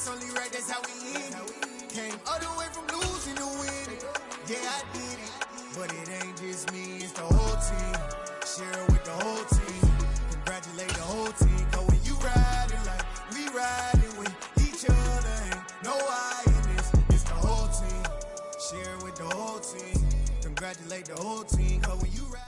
It's only right, that's how we end it. Came all the way from losing to winning. Yeah, I did it. But it ain't just me, it's the whole team. Share it with the whole team. Congratulate the whole team. Cause when you riding like we riding with each other, ain't no I in this. It's the whole team. Share it with the whole team. Congratulate the whole team. Cause when you ride.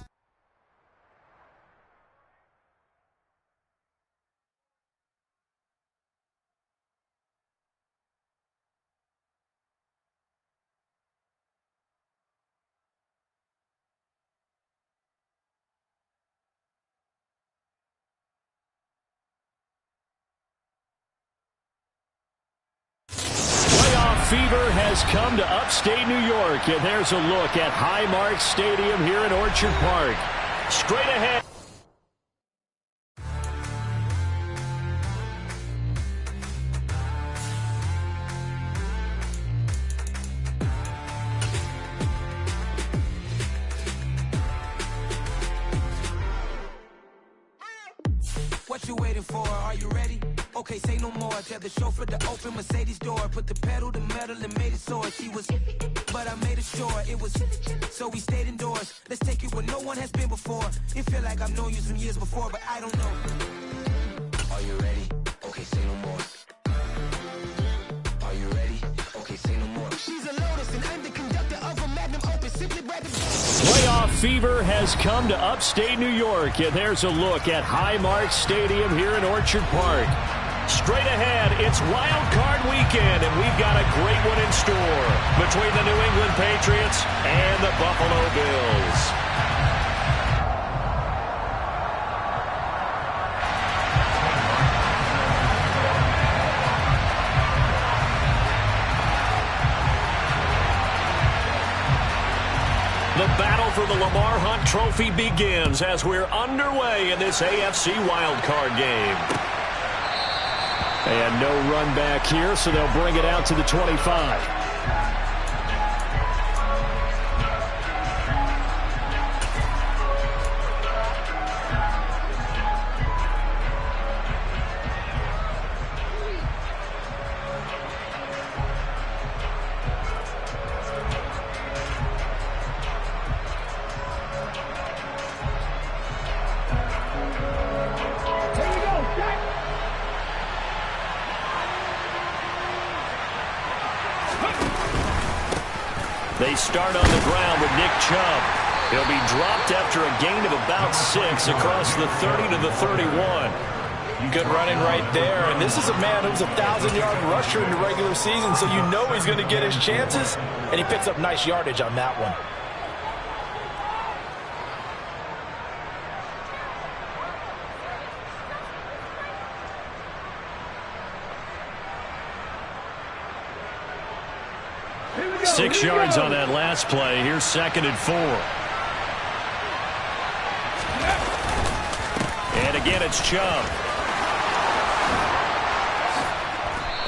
Fever has come to upstate New York, and there's a look at Highmark Stadium here in Orchard Park. Straight ahead. What you waiting for? Are you ready? Okay, say no more. Tell the chauffeur to open Mercedes door. Put the pedal to metal and made it soar. She was, but I made it sure it was. So we stayed indoors. Let's take it where no one has been before. It feel like I've known you some years before, but I don't know. Are you ready? Okay, say no more. Are you ready? Okay, say no more. She's a Lotus and I'm the conductor of a Magnum Opus. Simply rapid. Playoff fever has come to upstate New York, and there's a look at Highmark Stadium here in Orchard Park. Straight ahead, it's Wild Card Weekend, and we've got a great one in store between the New England Patriots and the Buffalo Bills. The battle for the Lamar Hunt Trophy begins as we're underway in this AFC Wild Card game. And no run back here, so they'll bring it out to the 25. They start on the ground with Nick Chubb. He'll be dropped after a gain of about 6 across the 30 to the 31. Good running right there. And this is a man who's a 1,000-yard rusher in the regular season, so you know he's going to get his chances, and he picks up nice yardage on that one. Six yards on that last play. Here's 2nd and 4. And again, it's Chubb.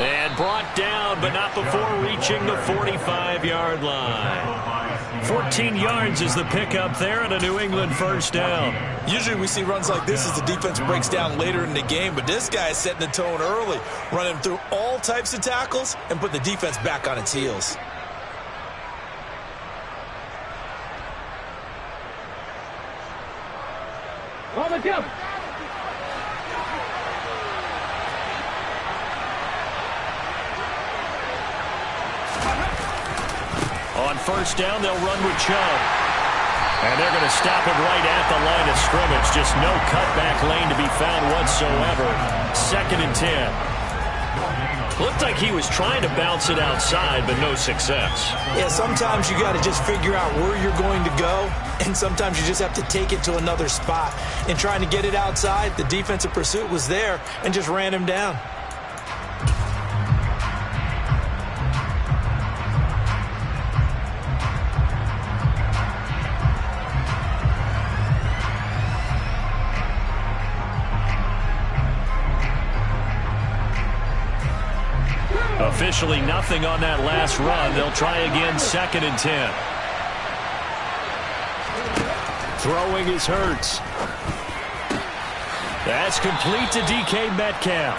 And brought down, but not before reaching the 45-yard line. 14 yards is the pickup there and a New England first down. Usually we see runs like this as the defense breaks down later in the game, but this guy is setting the tone early, running through all types of tackles and put the defense back on its heels. On first down, they'll run with Chubb. And they're going to stop him right at the line of scrimmage. Just no cutback lane to be found whatsoever. 2nd and 10. Looked like he was trying to bounce it outside, but no success. Yeah, sometimes you got to just figure out where you're going to go, and sometimes you just have to take it to another spot. And trying to get it outside, the defensive pursuit was there and just ran him down. Officially nothing on that last run. They'll try again, 2nd and 10. Throwing is Hurts. That's complete to DK Metcalf.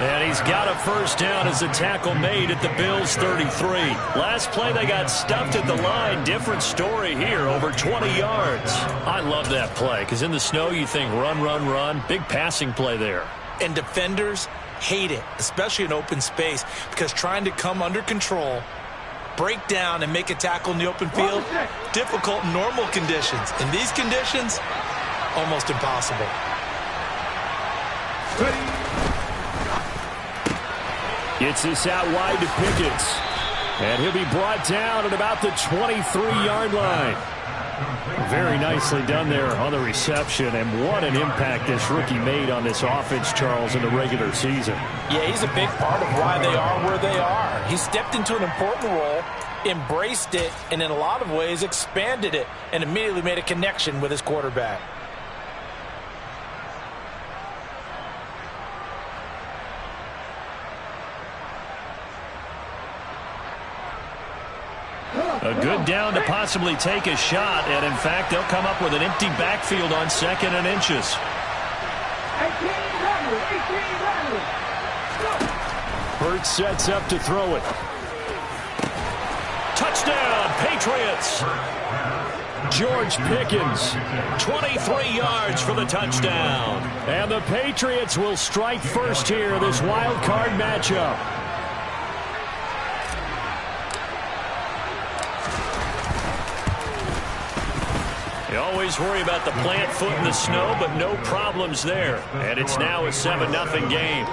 And he's got a first down as the tackle made at the Bills' 33. Last play, they got stuffed at the line. Different story here, over 20 yards. I love that play because in the snow, you think run, run, run. Big passing play there. And defenders hate it, especially in open space, because trying to come under control, break down, and make a tackle in the open field, difficult in normal conditions. In these conditions, almost impossible. Gets this out wide to Pickens. And he'll be brought down at about the 23-yard line. Very nicely done there on the reception. And what an impact this rookie made on this offense, Charles, in the regular season. Yeah, he's a big part of why they are where they are. He stepped into an important role, embraced it, and in a lot of ways expanded it, and immediately made a connection with his quarterback. A good down to possibly take a shot, and in fact, they'll come up with an empty backfield on 2nd and inches. Hurts sets up to throw it. Touchdown, Patriots! George Pickens, 23 yards for the touchdown. And the Patriots will strike first here, this wild card matchup. You always worry about the plant foot in the snow, but no problems there. And it's now a 7-0 game.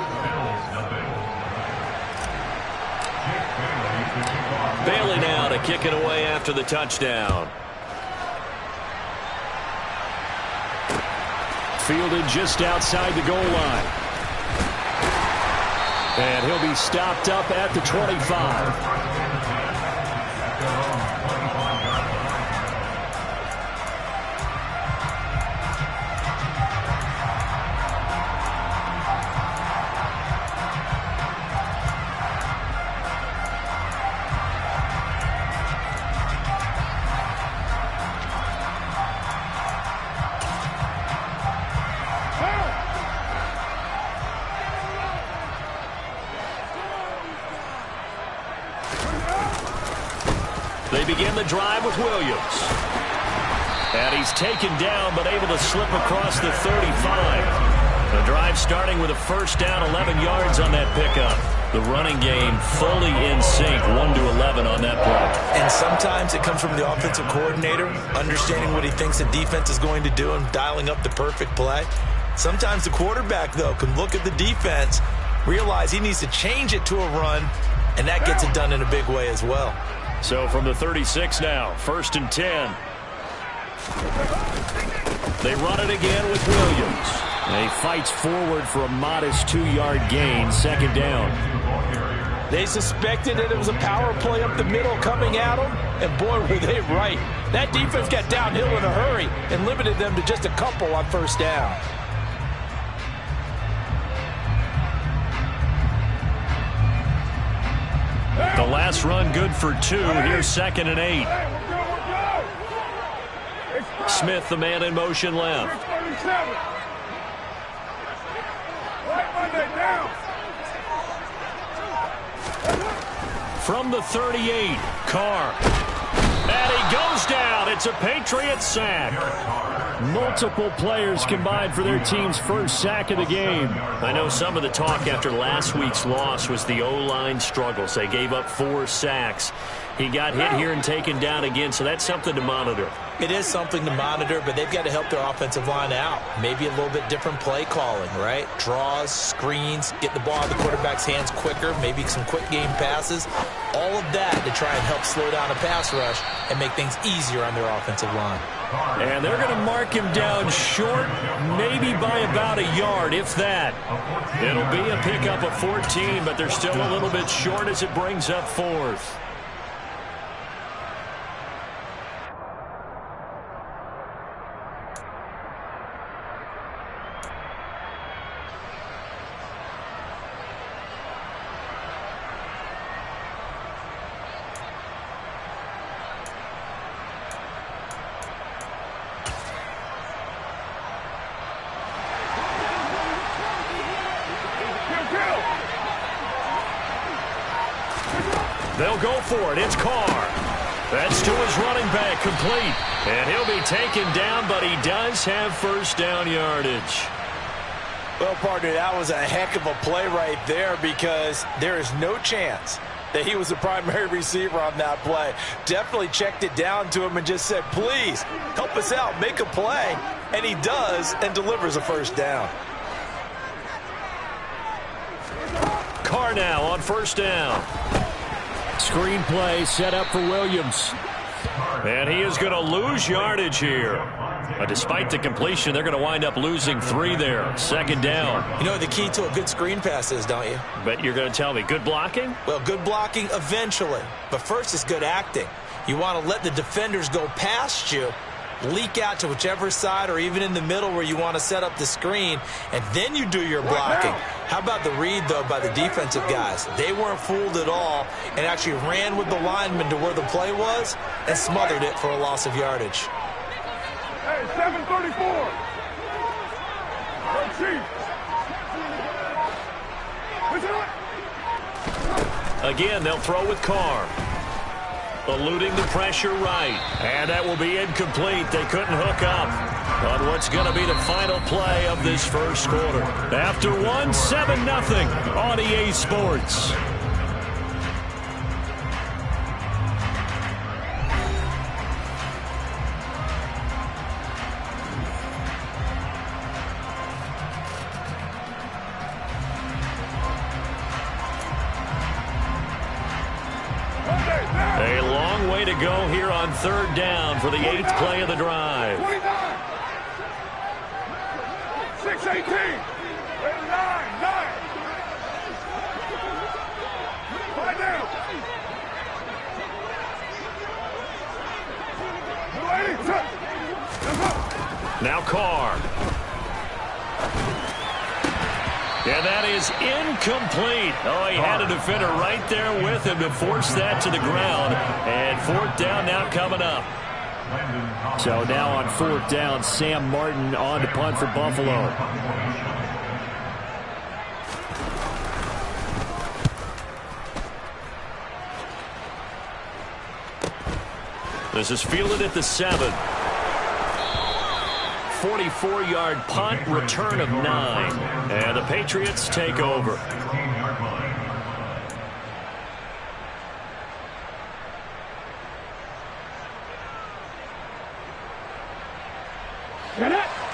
Bailey now to kick it away after the touchdown. Fielded just outside the goal line. And he'll be stopped up at the 25. They begin the drive with Williams. And he's taken down, but able to slip across the 35. The drive starting with a first down, 11 yards on that pickup. The running game fully in sync, 1-11 on that play. And sometimes it comes from the offensive coordinator, understanding what he thinks the defense is going to do and dialing up the perfect play. Sometimes the quarterback, though, can look at the defense, realize he needs to change it to a run, and that gets it done in a big way as well. So from the 36 now, 1st and 10. They run it again with Williams. And he fights forward for a modest 2-yard gain, 2nd down. They suspected that it was a power play up the middle coming at them, and boy, were they right. That defense got downhill in a hurry and limited them to just a couple on 1st down. The last run good for 2. Here's 2nd and 8. Smith, the man in motion left. From the 38, Carr. And he goes down. It's a Patriot sack. Multiple players combined for their team's first sack of the game. I know some of the talk after last week's loss was the O-line struggles. They gave up 4 sacks. He got hit here and taken down again, so that's something to monitor. It is something to monitor, but they've got to help their offensive line out. Maybe a little bit different play calling, right? Draws, screens, get the ball in the quarterback's hands quicker, maybe some quick game passes. All of that to try and help slow down a pass rush and make things easier on their offensive line. And they're going to mark him down short, maybe by about a yard, if that. It'll be a pickup of 14, but they're still a little bit short as it brings up 4th. They'll go for it. It's Carr. That's to his running back, complete. And he'll be taken down, but he does have first down yardage. Well, partner, that was a heck of a play right there because there is no chance that he was the primary receiver on that play. Definitely checked it down to him and just said, please, help us out, make a play. And he does and delivers a first down. Carr now on first down. Screen play set up for Williams. And he is going to lose yardage here. Despite the completion, they're going to wind up losing 3 there. Second down. You know what the key to a good screen pass is, don't you? Bet you're going to tell me. Good blocking? Well, good blocking eventually. But first is good acting. You want to let the defenders go past you, leak out to whichever side or even in the middle where you want to set up the screen, and then you do your blocking. How about the read, though, by the defensive guys? They weren't fooled at all and actually ran with the lineman to where the play was and smothered it for a loss of yardage. Hey, 734. Again, they'll throw with Carr. Eluding the pressure right. And that will be incomplete. They couldn't hook up on what's going to be the final play of this first quarter. After 1, 7-0 on EA Sports. A long way to go here on third down for the 8th play of the drive. 29. 6-18. 9. Five down. 80. Now Carr. And that is incomplete. Oh, he had a defender right there with him to force that to the ground. And 4th down now coming up. So now on 4th down, Sam Martin on to punt for Buffalo. This is fielded at the 7. 44-yard punt, return of 9. And the Patriots take over.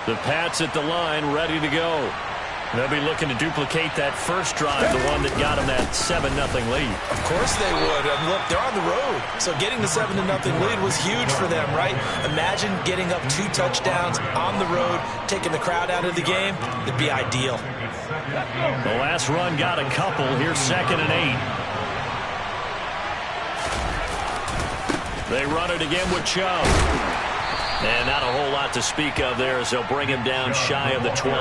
The Pats at the line, ready to go. They'll be looking to duplicate that first drive, the one that got them that 7-0 lead. Of course they would. And look, they're on the road. So getting the 7-0 lead was huge for them, right? Imagine getting up 2 touchdowns on the road, taking the crowd out of the game. It'd be ideal. The last run got a couple. Here's 2nd and 8. They run it again with Chubb. And not a whole lot to speak of there as they'll bring him down shy of the 20.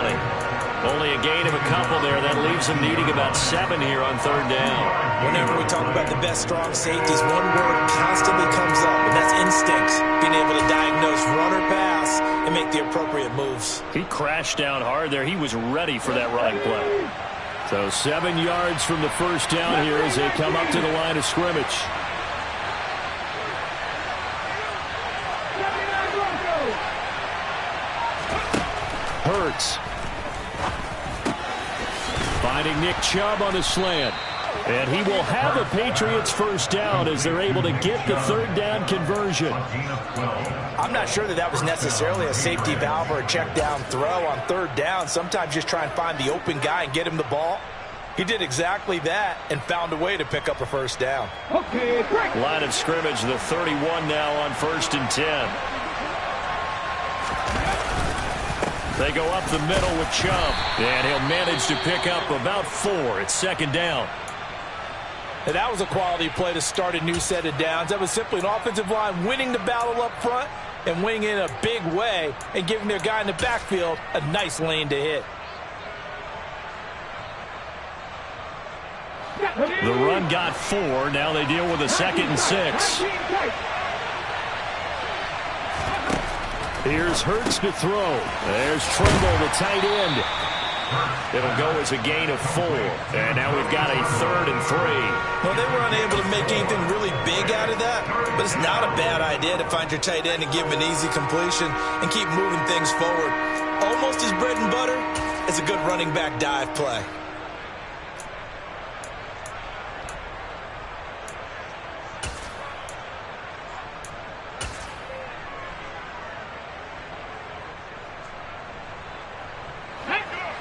Only a gain of a couple there. That leaves them needing about 7 here on 3rd down. Whenever we talk about the best strong safeties, one word constantly comes up, and that's instincts. Being able to diagnose run or pass and make the appropriate moves. He crashed down hard there. He was ready for that running play. So 7 yards from the first down here as they come up to the line of scrimmage. Hurts. Finding Nick Chubb on the slant. And he will have a Patriots first down as they're able to get the 3rd down conversion. I'm not sure that was necessarily a safety valve or a check down throw on 3rd down. Sometimes just try and find the open guy and get him the ball. He did exactly that and found a way to pick up a first down. Okay, break. Line of scrimmage, the 31 now on 1st and 10. They go up the middle with Chubb. And he'll manage to pick up about 4. It's 2nd down. And that was a quality play to start a new set of downs. That was simply an offensive line winning the battle up front and winning in a big way and giving their guy in the backfield a nice lane to hit. The run got 4. Now they deal with a 2nd and 6. Here's Hurts to throw. There's Trimble, the tight end. It'll go as a gain of 4. And now we've got a 3rd and 3. Well, they were unable to make anything really big out of that, but it's not a bad idea to find your tight end and give him an easy completion and keep moving things forward. Almost as bread and butter as a good running back dive play.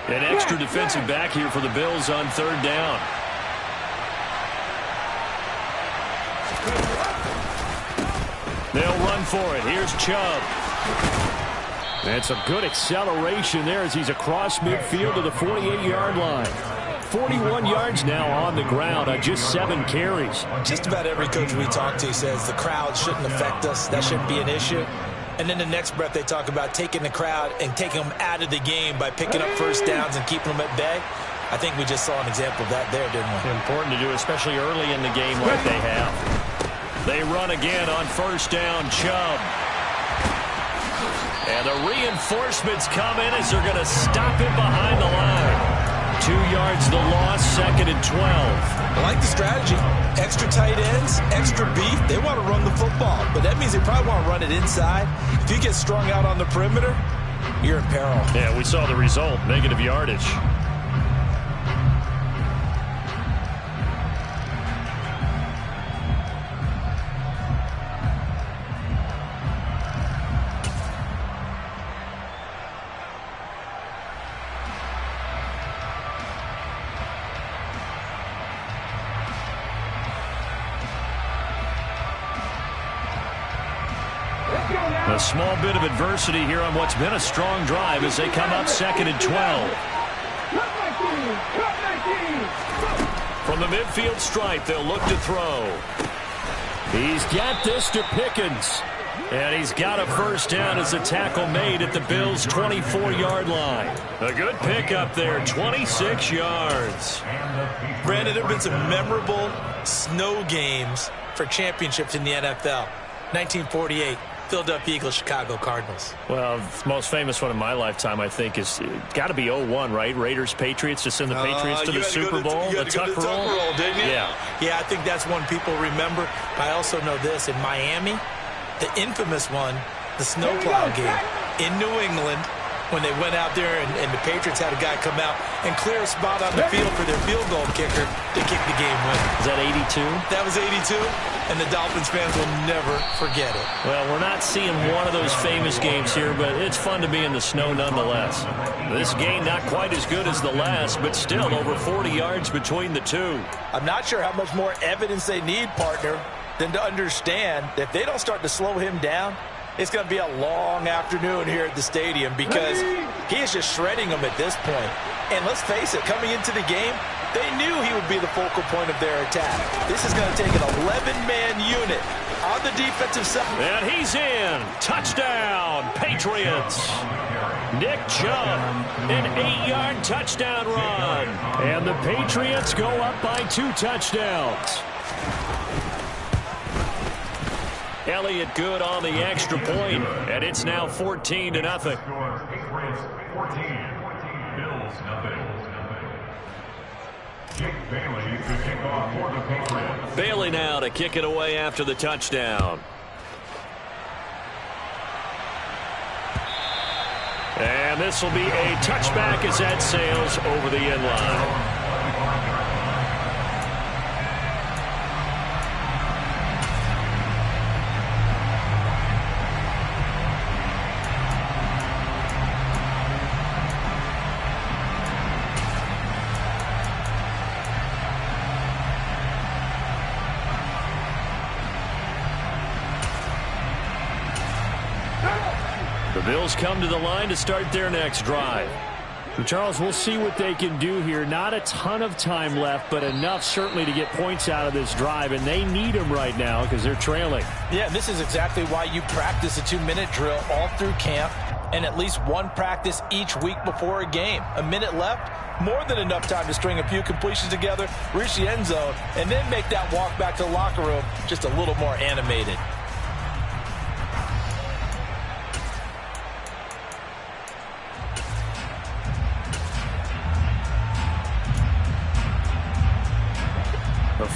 An extra defensive back here for the Bills on 3rd down. They'll run for it. Here's Chubb. And some good acceleration there as he's across midfield to the 48-yard line. 41 yards now on the ground on just 7 carries. Just about every coach we talk to says the crowd shouldn't affect us. That shouldn't be an issue. And then the next breath they talk about taking the crowd and taking them out of the game by picking up first downs and keeping them at bay. I think we just saw an example of that there, didn't we? Important to do, especially early in the game like they have. They run again on 1st down, Chubb. And the reinforcements come in as they're going to stop him behind the line. 2 yards the loss, 2nd and 12. I like the strategy. Extra tight ends, extra beef. They want to run the football, but that means they probably want to run it inside. If you get strung out on the perimeter, you're in peril. Yeah, we saw the result, negative yardage. A small bit of adversity here on what's been a strong drive as they come up 2nd and 12. From the midfield stripe, they'll look to throw. He's got this to Pickens. And he's got a first down as a tackle made at the Bills' 24-yard line. A good pickup there, 26 yards. Brandon, there have been some memorable snow games for championships in the NFL. 1948. Philadelphia Eagles, Chicago Cardinals. Well, the most famous one in my lifetime, I think, is got to be 01, right? Raiders, Patriots, to send the Patriots to the Super Bowl. The Tuck roll, didn't you? Yeah, I think that's one people remember. I also know this. In Miami, the infamous one, the snowplow game in New England, when they went out there and the Patriots had a guy come out and clear a spot on the field for their field goal kicker to kick the game winner. Is that 82? That was 82, and the Dolphins fans will never forget it. Well, we're not seeing one of those famous games here, but it's fun to be in the snow nonetheless. This game not quite as good as the last, but still over 40 yards between the two. I'm not sure how much more evidence they need, partner, than to understand that if they don't start to slow him down, it's going to be a long afternoon here at the stadium because he is just shredding them at this point. And let's face it, coming into the game, they knew he would be the focal point of their attack. This is going to take an 11-man unit on the defensive side. And he's in. Touchdown, Patriots. Nick Chubb, an 8-yard touchdown run. And the Patriots go up by 2 touchdowns. Elliott good on the extra point, and it's now 14-0. Bailey now to kick it away after the touchdown. And this will be a touchback as that sails over the end line. The Bills come to the line to start their next drive. So Charles, we'll see what they can do here. Not a ton of time left, but enough certainly to get points out of this drive, and they need them right now because they're trailing. Yeah, this is exactly why you practice a 2-minute drill all through camp and at least one practice each week before a game. A minute left, more than enough time to string a few completions together, reach the end zone, and then make that walk back to the locker room just a little more animated.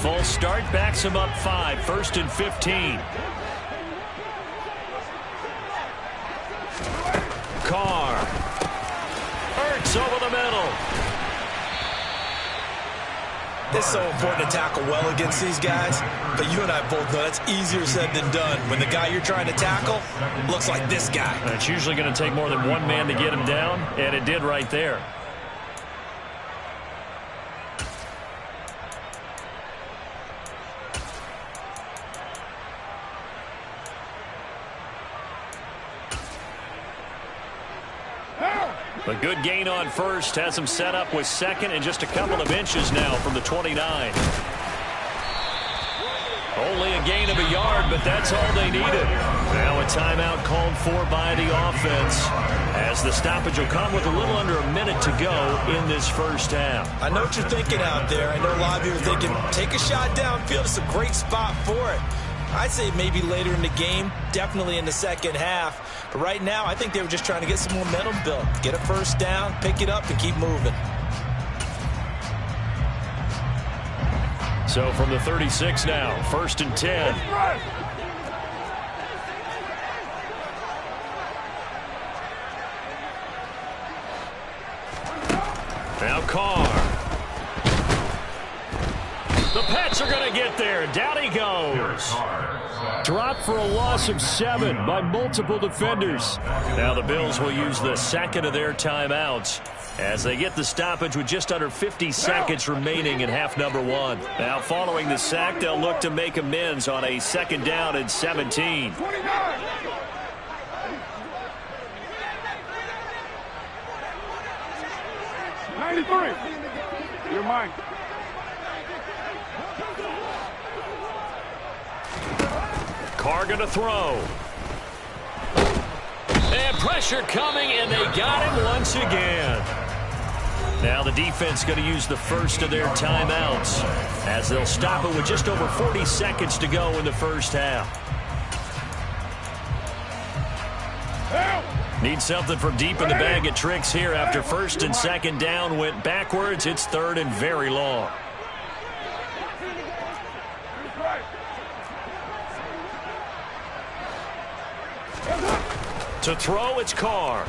false start backs him up 5, 1st and 15. Carr. Ertz over the middle. It's so important to tackle well against these guys, but you and I both know that's easier said than done. When the guy you're trying to tackle looks like this guy. It's usually going to take more than one man to get him down, and it did right there. A good gain on first has him set up with second and just a couple of inches now from the 29. Only a gain of a yard, but that's all they needed. Now a timeout called for by the offense, as the stoppage will come with a little under a minute to go in this first half. I know what you're thinking out there. I know a lot of you are thinking, take a shot downfield. It's a great spot for it. I'd say maybe later in the game, definitely in the second half. But right now, I think they were just trying to get some momentum built. Get a first down, pick it up, and keep moving. So from the 36 now, 1st and 10. Now Carr. The Pets are going to get there. Down he goes. Dropped for a loss of 7 by multiple defenders. Now the Bills will use the second of their timeouts as they get the stoppage with just under 50 seconds remaining in half number 1. Now following the sack, they'll look to make amends on a 2nd down and 17. 93. You're mine. Carr going to throw. And pressure coming, and they got him once again. Now the defense going to use the first of their timeouts as they'll stop it with just over 40 seconds to go in the first half. Need something from deep in the bag of tricks here after 1st and 2nd down went backwards. It's 3rd and very long. To throw, it's Carr.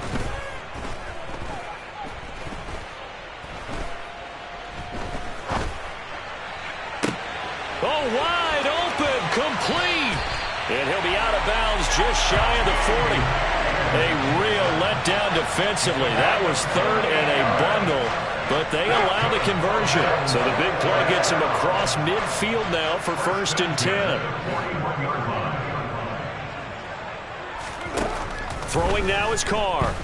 Oh, wide open, complete. And he'll be out of bounds just shy of the 40. A real letdown defensively. That was 3rd and a bundle, but they allow the conversion. So the big play gets him across midfield now for 1st and 10. Throwing now is Carr.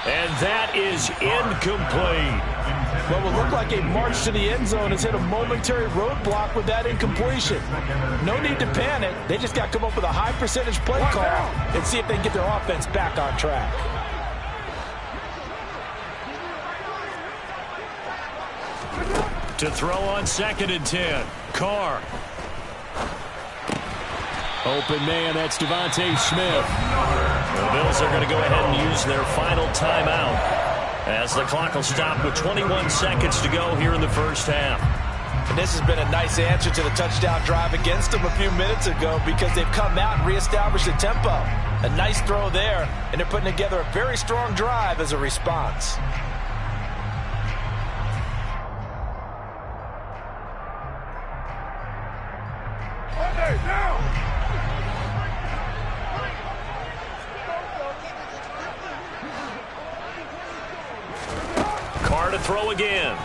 And that is incomplete. What will look like a march to the end zone has hit a momentary roadblock with that incompletion. No need to panic. They just got to come up with a high percentage play call and see if they can get their offense back on track. To throw on 2nd and 10. Carr. Open man, that's Devontae Smith. The Bills are going to go ahead and use their final timeout as the clock will stop with 21 seconds to go here in the first half. And this has been a nice answer to the touchdown drive against them a few minutes ago because they've come out and reestablished the tempo. A nice throw there, and they're putting together a very strong drive as a response. Carr to throw again.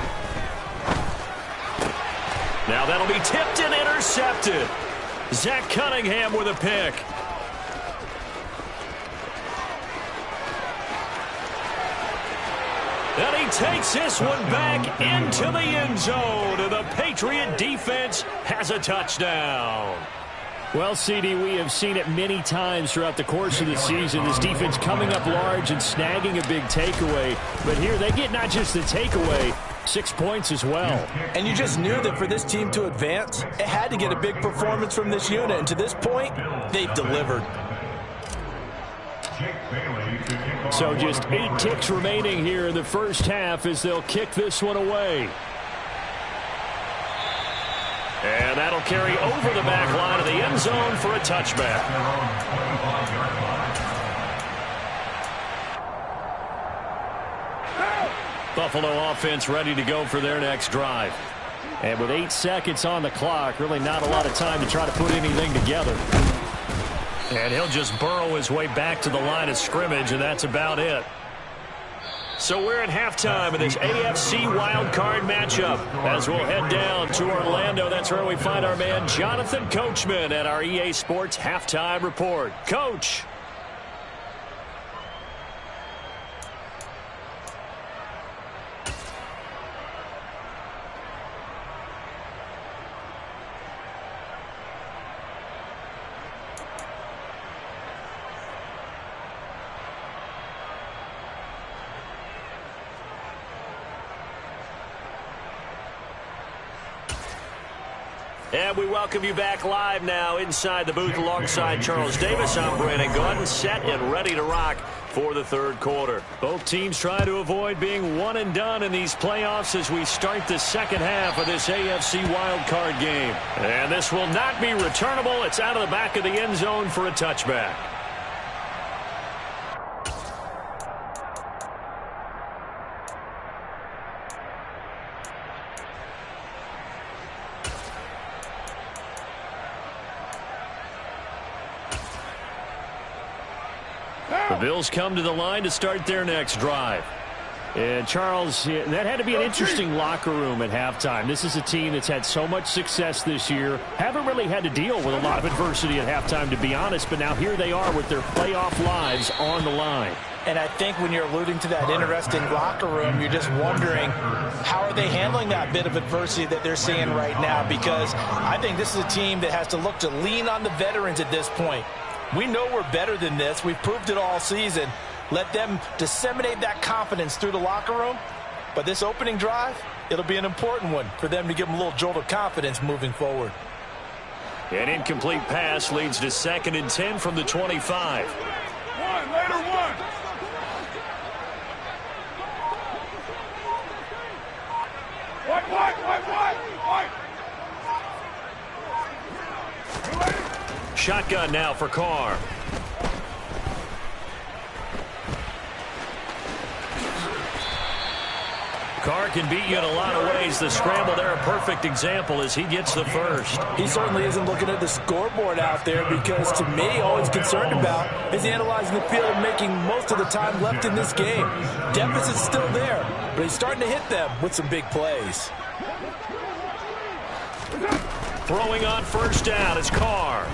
Now that'll be tipped and intercepted. Zach Cunningham with a pick. And he takes this one back into the end zone. And the Patriot defense has a touchdown. Well, CD, we have seen it many times throughout the course of the season. This defense coming up large and snagging a big takeaway. But here they get not just the takeaway, 6 points as well. And you just knew that for this team to advance, it had to get a big performance from this unit. And to this point, they've delivered. So just 8 ticks remaining here in the first half as they'll kick this one away. carry over the back line of the end zone for a touchback. Buffalo offense ready to go for their next drive. And with 8 seconds on the clock, really not a lot of time to try to put anything together. And he'll just burrow his way back to the line of scrimmage, and that's about it. So we're at halftime of this AFC wildcard matchup. As we'll head down to Orlando, that's where we find our man Jonathan Coachman at our EA Sports Halftime Report. Coach. And we welcome you back live now inside the booth alongside Charles Davis. I'm Brandon Gaudin, set and ready to rock for the third quarter. Both teams try to avoid being one and done in these playoffs as we start the second half of this AFC wildcard game. And this will not be returnable. It's out of the back of the end zone for a touchback. The Bills come to the line to start their next drive. And, Charles, that had to be an interesting locker room at halftime. This is a team that's had so much success this year. Haven't really had to deal with a lot of adversity at halftime, to be honest. But now here they are with their playoff lives on the line. And I think when you're alluding to that interesting locker room, you're just wondering how are they handling that bit of adversity that they're seeing right now, because I think this is a team that has to look to lean on the veterans at this point. We know we're better than this. We've proved it all season. Let them disseminate that confidence through the locker room. But this opening drive, it'll be an important one for them to give them a little jolt of confidence moving forward. An incomplete pass leads to 2nd and 10 from the 25. One. White. Shotgun now for Carr. Carr can beat you in a lot of ways. The scramble there, a perfect example as he gets the first. He certainly isn't looking at the scoreboard out there, because to me, all he's concerned about is analyzing the field and making most of the time left in this game. Deficit's still there, but he's starting to hit them with some big plays. Throwing on first down is Carr.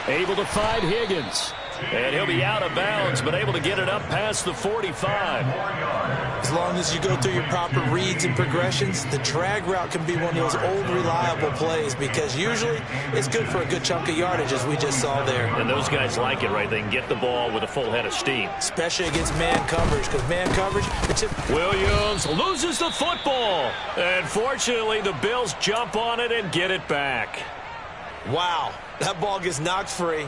Able to find Higgins. And he'll be out of bounds, but able to get it up past the 45. As long as you go through your proper reads and progressions, the drag route can be one of those old reliable plays, because usually it's good for a good chunk of yardage, as we just saw there. And those guys like it, right? They can get the ball with a full head of steam. Especially against man coverage, because man coverage, Williams loses the football. And fortunately, the Bills jump on it and get it back. Wow, that ball gets knocked free,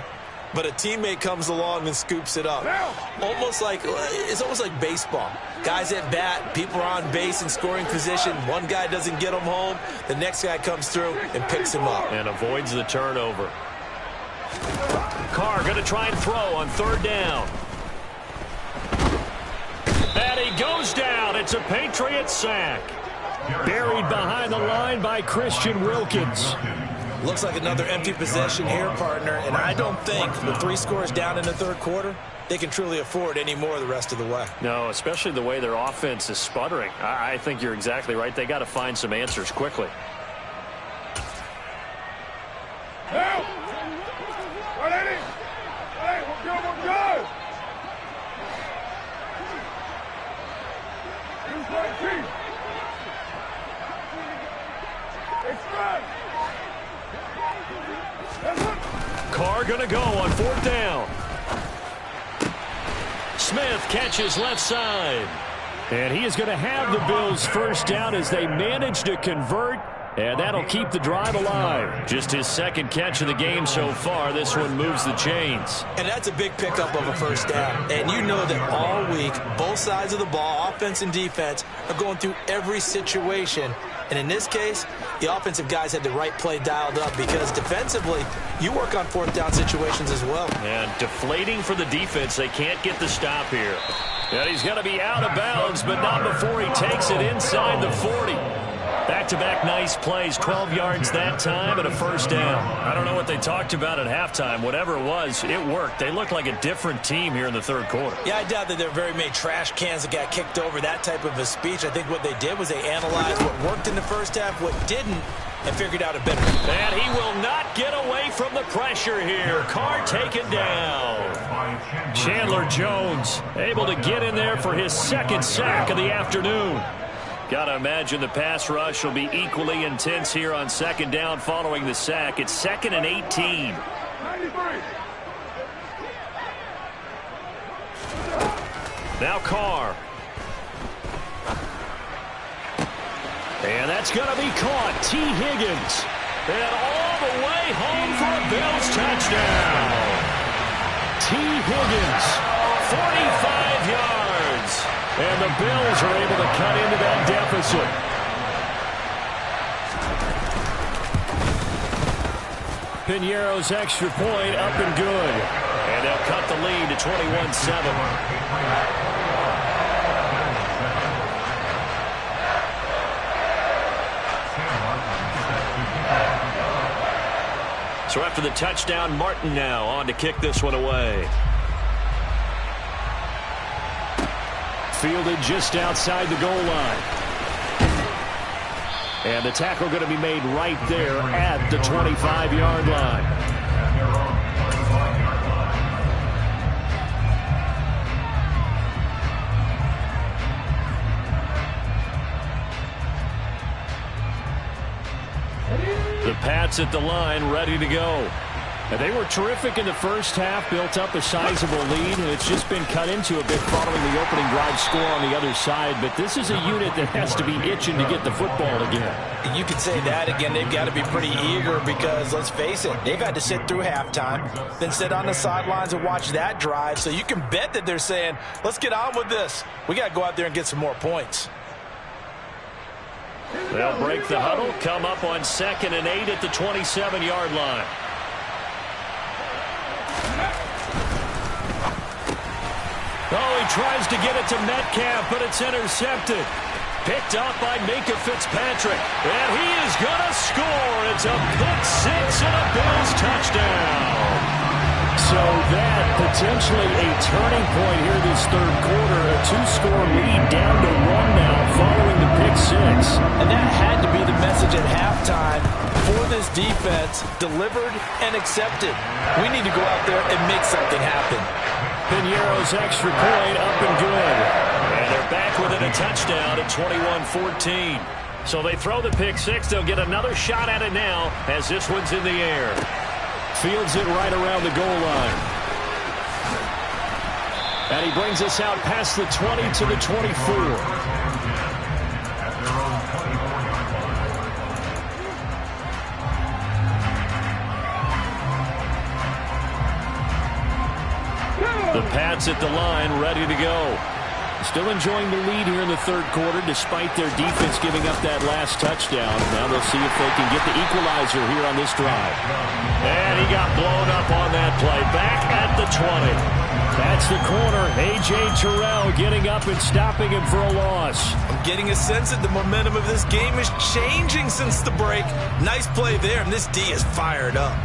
but a teammate comes along and scoops it up. It's almost like baseball. Guys at bat, people are on base in scoring position. One guy doesn't get him home. The next guy comes through and picks him up. And avoids the turnover. Carr going to try and throw on 3rd down. And he goes down. It's a Patriot sack. Buried behind the line by Christian Wilkins. Looks like another empty possession here, partner, and I don't think with 3 scores down in the third quarter, they can truly afford any more the rest of the way. No, especially the way their offense is sputtering. I think you're exactly right. They got to find some answers quickly. Help! Right at it! Hey, we're good! Use right feet! Express! Carr going to go on 4th down. Smith catches left side. And he is going to have the Bills first down as they manage to convert And that'll keep the drive alive. Just his second catch of the game so far. This one moves the chains. And that's a big pickup of a first down. And you know that all week, both sides of the ball, offense and defense, are going through every situation. And in this case, the offensive guys had the right play dialed up because defensively, you work on fourth down situations as well. And deflating for the defense. They can't get the stop here. And he's going to be out of bounds, but not before he takes it inside the 40. Back-to-back nice plays, 12 yards that time and a first down. I don't know what they talked about at halftime. Whatever it was, it worked. They looked like a different team here in the third quarter. Yeah, I doubt that there were very many trash cans that got kicked over, that type of a speech. I think what they did was they analyzed what worked in the first half, what didn't, and figured out a better. And he will not get away from the pressure here. Carr taken down. Chandler Jones able to get in there for his second sack of the afternoon. Got to imagine the pass rush will be equally intense here on second down following the sack. It's 2nd and 18. 93. Now Carr. And that's going to be caught. T. Higgins. And all the way home for a Bills touchdown. T. Higgins, 45 yards. And the Bills are able to cut into that deficit. Piñeiro's extra point up and good. And they'll cut the lead to 21-7. So after the touchdown, Martin now on to kick this one away. Fielded just outside the goal line. And the tackle going to be made right there at the 25-yard line. The Pats at the line, ready to go. And they were terrific in the first half, built up a sizable lead, and it's just been cut into a bit following the opening drive score on the other side. But this is a unit that has to be itching to get the football again. You could say that again. They've got to be pretty eager because, let's face it, they've had to sit through halftime, then sit on the sidelines and watch that drive. So you can bet that they're saying, let's get on with this. We got to go out there and get some more points. They'll break the huddle, come up on 2nd and 8 at the 27-yard line. Oh, he tries to get it to Metcalf, but it's intercepted. Picked up by Minkah Fitzpatrick. And he is going to score. It's a pick six and a Bills touchdown. So that potentially a turning point here this third quarter. A 2-score lead down to 1 now following the pick six. And that had to be the message at halftime for this defense, delivered and accepted. We need to go out there and make something happen. Piñeiro's extra point up and good. And they're back within a touchdown at 21-14. So they throw the pick six. They'll get another shot at it now as this one's in the air. Fields it right around the goal line. And he brings us out past the 20 to the 24. The Pats at the line, ready to go. Still enjoying the lead here in the third quarter despite their defense giving up that last touchdown. Now they'll see if they can get the equalizer here on this drive. And he got blown up on that play. Back at the 20. That's the corner. A.J. Terrell getting up and stopping him for a loss. I'm getting a sense that the momentum of this game is changing since the break. Nice play there, and this D is fired up.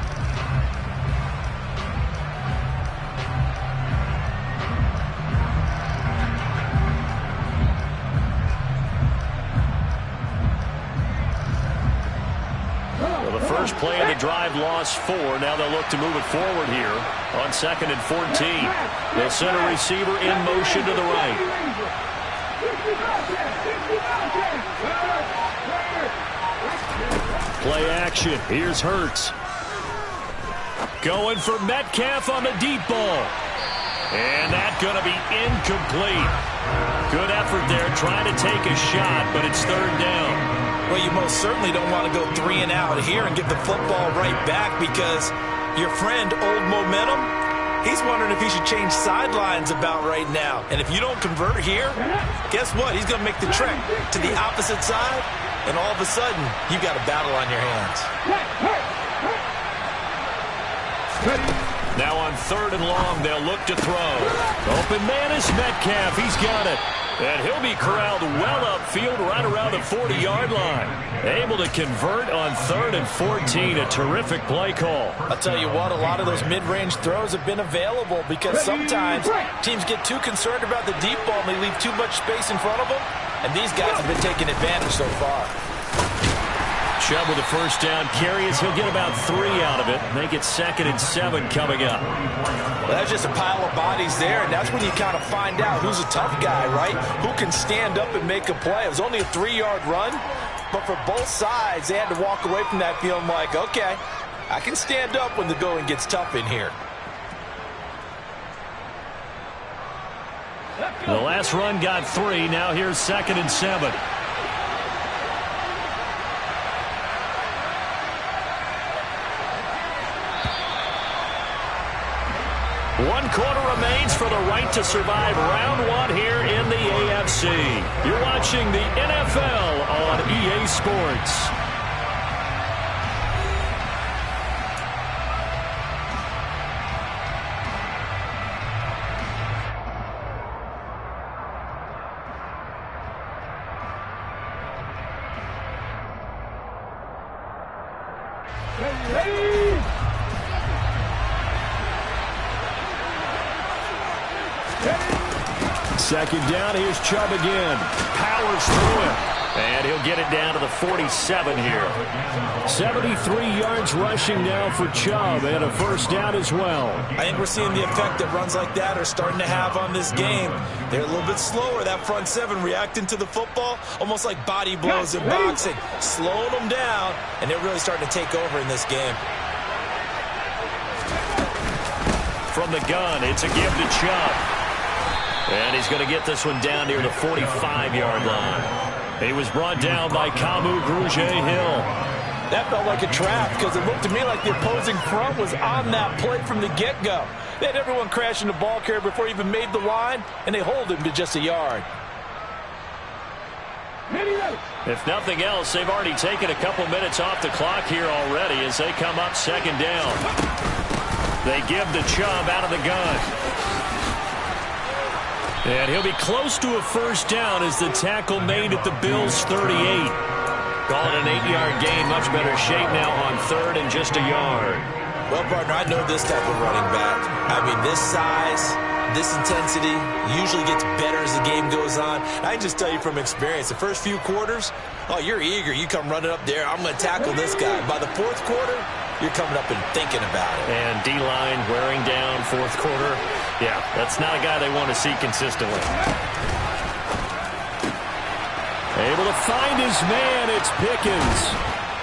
Play of the drive, lost 4. Now they'll look to move it forward here on 2nd and 14. They'll send a receiver in motion to the right. Play action. Here's Hurts. Going for Metcalf on the deep ball. And that's going to be incomplete. Good effort there trying to take a shot, but it's third down. Well, you most certainly don't want to go 3 and out here and give the football right back because your friend, Old Momentum, he's wondering if he should change sidelines about right now. And if you don't convert here, guess what? He's going to make the trek to the opposite side, and all of a sudden, you've got a battle on your hands. Now on third and long, they'll look to throw. Open man is Metcalf. He's got it. And he'll be corralled well upfield right around the 40-yard line. Able to convert on 3rd and 14. A terrific play call. I'll tell you what, a lot of those mid-range throws have been available because sometimes teams get too concerned about the deep ball and they leave too much space in front of them. And these guys have been taking advantage so far. Chubb with a first down carry as he'll get about 3 out of it. Make it 2nd and 7 coming up. Well, that's just a pile of bodies there, and that's when you kind of find out who's a tough guy, right? Who can stand up and make a play. It was only a 3-yard run, but for both sides, they had to walk away from that feeling like, okay, I can stand up when the going gets tough in here. The last run got 3. Now here's 2nd and 7. One quarter remains for the right to survive round 1 here in the AFC. You're watching the NFL on EA Sports. Second down, here's Chubb again. Powers through it. And he'll get it down to the 47 here. 73 yards rushing now for Chubb, and a first down as well. I think we're seeing the effect that runs like that are starting to have on this game. They're a little bit slower, that front 7 reacting to the football, almost like body blows in boxing, slowing them down, and they're really starting to take over in this game. From the gun, it's a give to Chubb. And he's going to get this one down near the 45-yard line. He was brought down by Kamu Grugier-Hill. That felt like a trap because it looked to me like the opposing front was on that play from the get-go. They had everyone crashing the ball carrier before he even made the line, and they hold him to just a yard. If nothing else, they've already taken a couple minutes off the clock here already as they come up second down. They give the Chubb out of the gun. And he'll be close to a first down as the tackle made at the Bills' 38. Call it an 8-yard gain. Much better shape now on 3rd and just a yard. Well, partner, I know this type of running back. I mean, this size, this intensity usually gets better as the game goes on. I can just tell you from experience, the first few quarters, oh, you're eager. You come running up there. I'm going to tackle this guy. By the 4th quarter, you're coming up and thinking about it. And D-line wearing down 4th quarter. Yeah, that's not a guy they want to see consistently. Able to find his man. It's Pickens.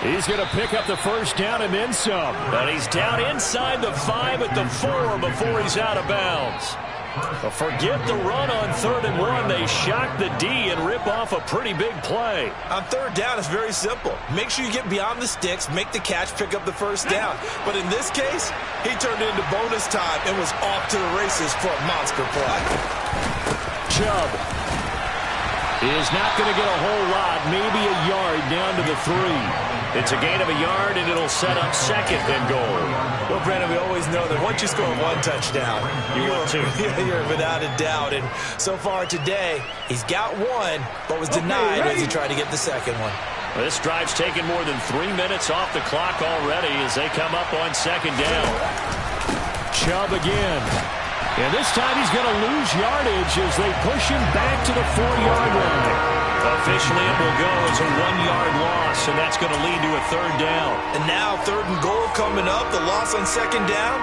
He's going to pick up the first down and then some. But he's down inside the 5 at the 4 before he's out of bounds. But forget the run on 3rd and 1. They shock the D and rip off a pretty big play. On 3rd down, it's very simple. Make sure you get beyond the sticks, make the catch, pick up the first down. But in this case, he turned it into bonus time and was off to the races for a monster play. Chubb is not going to get a whole lot, maybe a yard down to the 3. It's a gain of a yard, and it'll set up 2nd and goal. Well, Brandon, we always know that once you score 1 touchdown, you're without a doubt. And so far today, he's got 1, but was denied as he tried to get the 2nd one. Well, this drive's taken more than 3 minutes off the clock already as they come up on 2nd down. Chubb again. And this time he's going to lose yardage as they push him back to the 4-yard line. Officially, it will go as a 1-yard loss, and that's going to lead to a 3rd down. And now 3rd and goal coming up, the loss on 2nd down.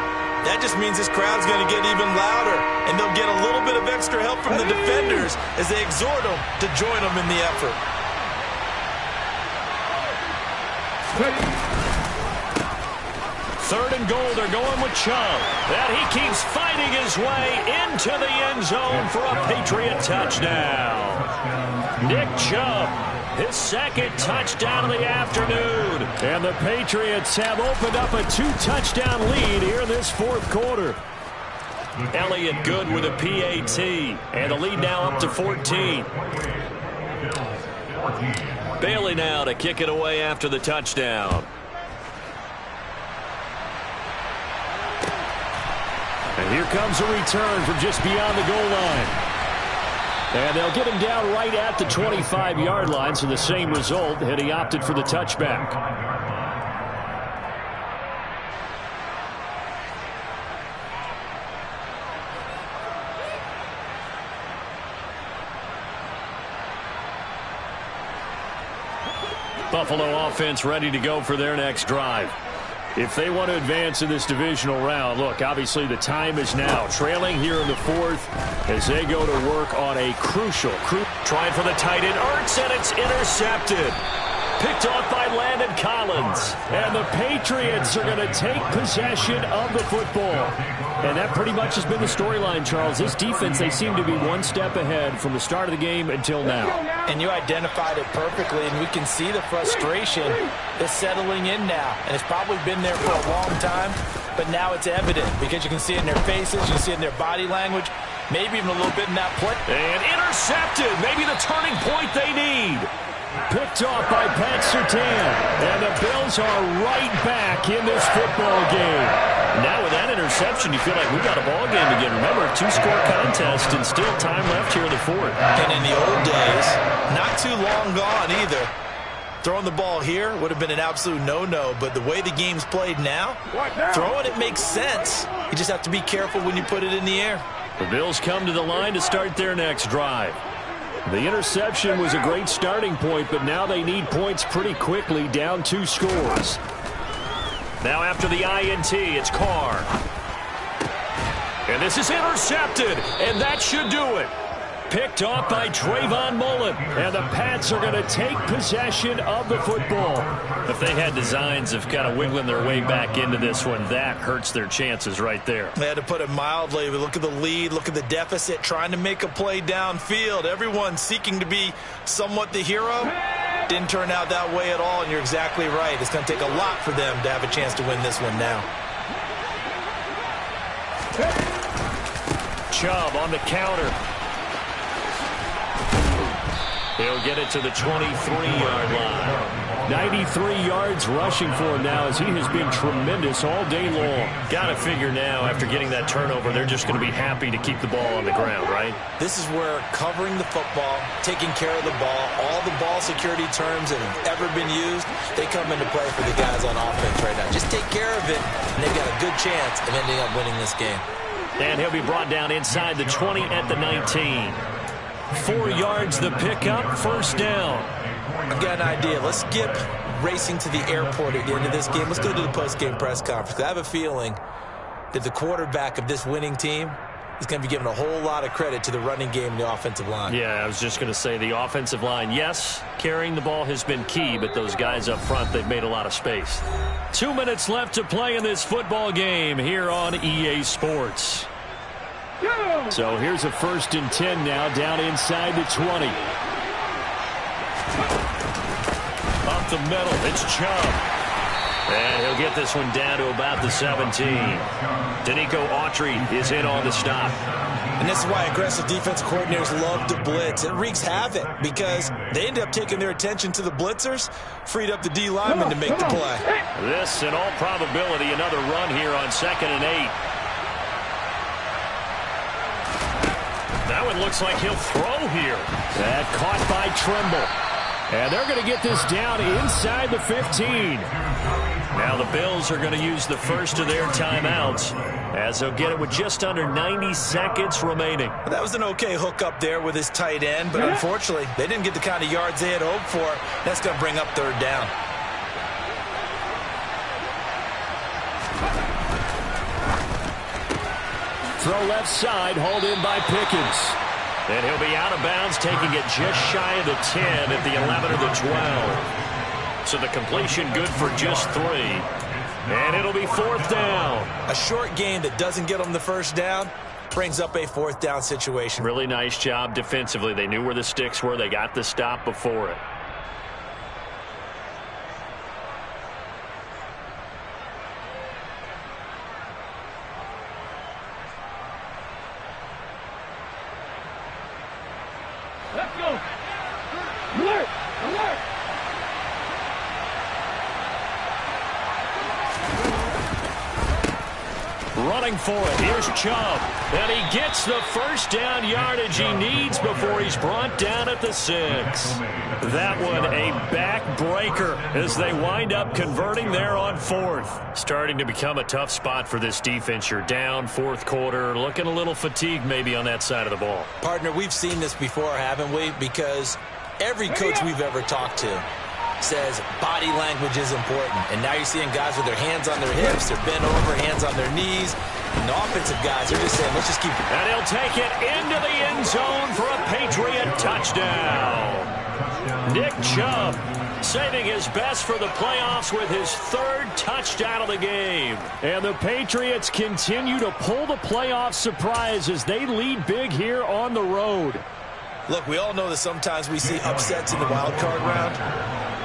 That just means this crowd's going to get even louder, and they'll get a little bit of extra help from the defenders as they exhort them to join them in the effort. 3rd and goal. They're going with Chubb. And he keeps fighting his way into the end zone for a Patriot touchdown. Nick Chubb, his 2nd touchdown of the afternoon. And the Patriots have opened up a 2-touchdown lead here in this 4th quarter. Elliott good with a PAT. And the lead now up to 14. Bailey now to kick it away after the touchdown. And here comes a return from just beyond the goal line. And they'll get him down right at the 25-yard line, so the same result, and he opted for the touchback. Buffalo offense ready to go for their next drive. If they want to advance in this divisional round, look, obviously the time is now. Trailing here in the 4th as they go to work on a crucial. Trying for the tight end, Ertz, and it's intercepted. Picked off by Landon Collins. And the Patriots are going to take possession of the football. And that pretty much has been the storyline, Charles. This defense, they seem to be one step ahead from the start of the game until now. And you identified it perfectly, and we can see the frustration that's settling in now. And it's probably been there for a long time, but now it's evident because you can see it in their faces, you can see it in their body language, maybe even a little bit in that play. And intercepted, maybe the turning point they need. Picked off by Pat Surtain. And the Bills are right back in this football game. Now with that interception, you feel like we got a ball game again. Remember, 2-score contest and still time left here in the 4th. And in the old days, not too long gone either. Throwing the ball here would have been an absolute no-no, but the way the game's played now, throwing it makes sense. You just have to be careful when you put it in the air. The Bills come to the line to start their next drive. The interception was a great starting point, but now they need points pretty quickly, down 2 scores. Now after the INT, it's Carr. And this is intercepted, and that should do it. Picked off by Trayvon Mullen, and the Pats are going to take possession of the football. If they had designs of kind of wiggling their way back into this one, that hurts their chances right there. They had to put it mildly. But look at the lead, look at the deficit, trying to make a play downfield. Everyone seeking to be somewhat the hero. Didn't turn out that way at all, and you're exactly right. It's going to take a lot for them to have a chance to win this one now. Chubb on the counter. He'll get it to the 23-yard line. 93 yards rushing for him now as he has been tremendous all day long. Got to figure now after getting that turnover, they're just going to be happy to keep the ball on the ground, right? This is where covering the football, taking care of the ball, all the ball security terms that have ever been used, they come into play for the guys on offense right now. Just take care of it, and they've got a good chance of ending up winning this game. And he'll be brought down inside the 20 at the 19. 4 yards the pickup, 1st down. I've got an idea. Let's skip racing to the airport at the end of this game. Let's go to the post-game press conference. I have a feeling that the quarterback of this winning team is going to be given a whole lot of credit to the running game and the offensive line. Yeah, I was just going to say the offensive line, yes, carrying the ball has been key, but those guys up front, they've made a lot of space. 2 minutes left to play in this football game here on EA Sports. So here's a 1st and 10 now, down inside the 20. Up the middle, it's Chubb. And he'll get this one down to about the 17. Danico Autry is in on the stop. And this is why aggressive defensive coordinators love to blitz. It wreaks havoc because they end up taking their attention to the blitzers, freed up the D lineman to make the play. This, in all probability, another run here on 2nd and 8. That one looks like he'll throw here. That caught by Trimble. And they're going to get this down inside the 15. Now the Bills are going to use the first of their timeouts as they'll get it with just under 90 seconds remaining. Well, that was an okay hook up there with his tight end, but unfortunately, they didn't get the kind of yards they had hoped for. That's going to bring up 3rd down. Throw left side, hauled in by Pickens. And he'll be out of bounds, taking it just shy of the 10 at the 11 or the 12. So the completion good for just 3. And it'll be 4th down. A short game that doesn't get them the first down brings up a 4th down situation. Really nice job defensively. They knew where the sticks were. They got the stop before it. Let's go. Alert! Alert! Running for it. Here's Chubb. And he gets the first down yardage he needs before he's brought down at the 6. That one a backbreaker as they wind up converting there on 4th. Starting to become a tough spot for this defense. You're down 4th quarter. Looking a little fatigued maybe on that side of the ball. Partner, we've seen this before, haven't we? Because every coach we've ever talked to says body language is important. And now you're seeing guys with their hands on their hips, they're bent over, hands on their knees. And the offensive guys are just saying, let's just keep it. And he'll take it into the end zone for a Patriot touchdown. Nick Chubb saving his best for the playoffs with his 3rd touchdown of the game. And the Patriots continue to pull the playoff surprise as they lead big here on the road. Look, we all know that sometimes we see upsets in the wild card round.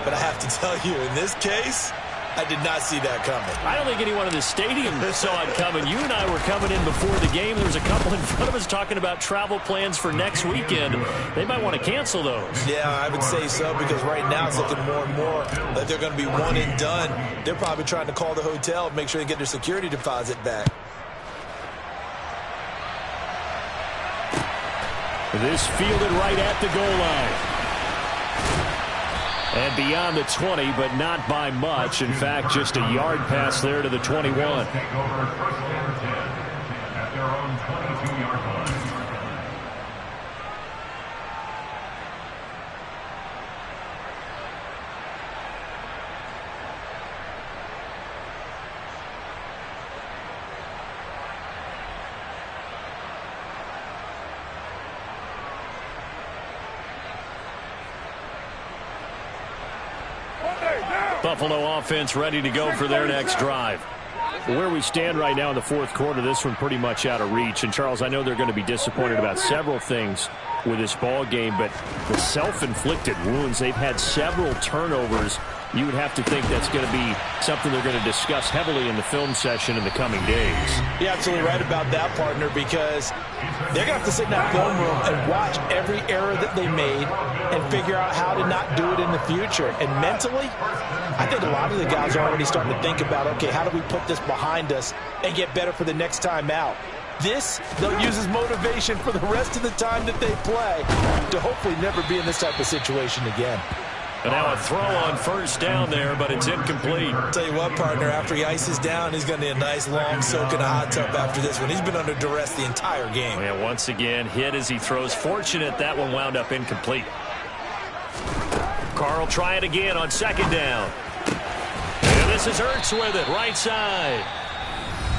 But I have to tell you, in this case, I did not see that coming. I don't think anyone in the stadium saw it coming. You and I were coming in before the game. There was a couple in front of us talking about travel plans for next weekend. They might want to cancel those. Yeah, I would say so, because right now it's looking more and more like they're going to be one and done. They're probably trying to call the hotel and make sure they get their security deposit back. This fielded right at the goal line. And beyond the 20, but not by much. In fact, just a yard pass there to the 21. Take over 1st and 10 at their own 22-yard line. Buffalo offense ready to go for their next drive. Where we stand right now in the 4th quarter, this one pretty much out of reach. And, Charles, I know they're going to be disappointed about several things with this ball game, but the self-inflicted wounds, they've had several turnovers. You would have to think that's going to be something they're going to discuss heavily in the film session in the coming days. You're absolutely right about that, partner, because they're going to have to sit in that film room and watch every error that they made and figure out how to not do it in the future. And mentally, I think a lot of the guys are already starting to think about, okay, how do we put this behind us and get better for the next time out? This, they'll use as motivation for the rest of the time that they play to hopefully never be in this type of situation again. And now a throw on 1st down there, but it's incomplete. I'll tell you what, partner, after he ices down, he's going to need a nice long soak in a hot tub after this one. He's been under duress the entire game. Yeah, once again, hit as he throws. Fortunate that one wound up incomplete. Carl try it again on 2nd down. And this is Ertz with it, right side.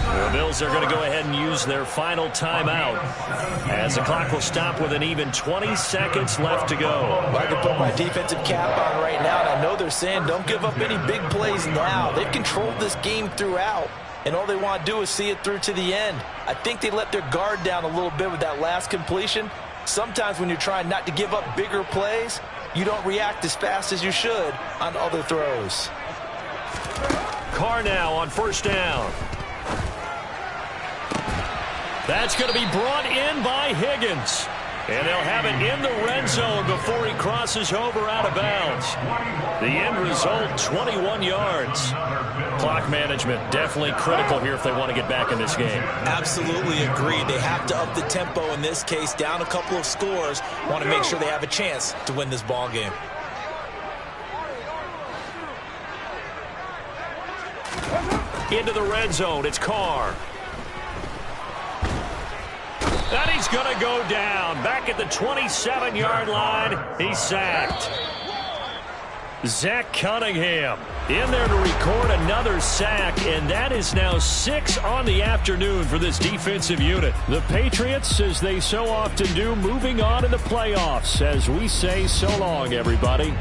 The Bills are going to go ahead and use their final timeout as the clock will stop with an even 20 seconds left to go. I can put my defensive cap on right now, and I know they're saying don't give up any big plays now. They've controlled this game throughout, and all they want to do is see it through to the end. I think they let their guard down a little bit with that last completion. Sometimes when you're trying not to give up bigger plays, you don't react as fast as you should on other throws. Carr now on 1st down. That's going to be brought in by Higgins. And they'll have it in the red zone before he crosses over out of bounds. The end result, 21 yards. Clock management definitely critical here if they want to get back in this game. Absolutely agreed. They have to up the tempo in this case, down a couple of scores. Want to make sure they have a chance to win this ball game. Into the red zone, it's Carr. And he's going to go down. Back at the 27-yard line, he's sacked. Zach Cunningham in there to record another sack, and that is now 6 on the afternoon for this defensive unit. The Patriots, as they so often do, moving on in the playoffs as we say so long, everybody.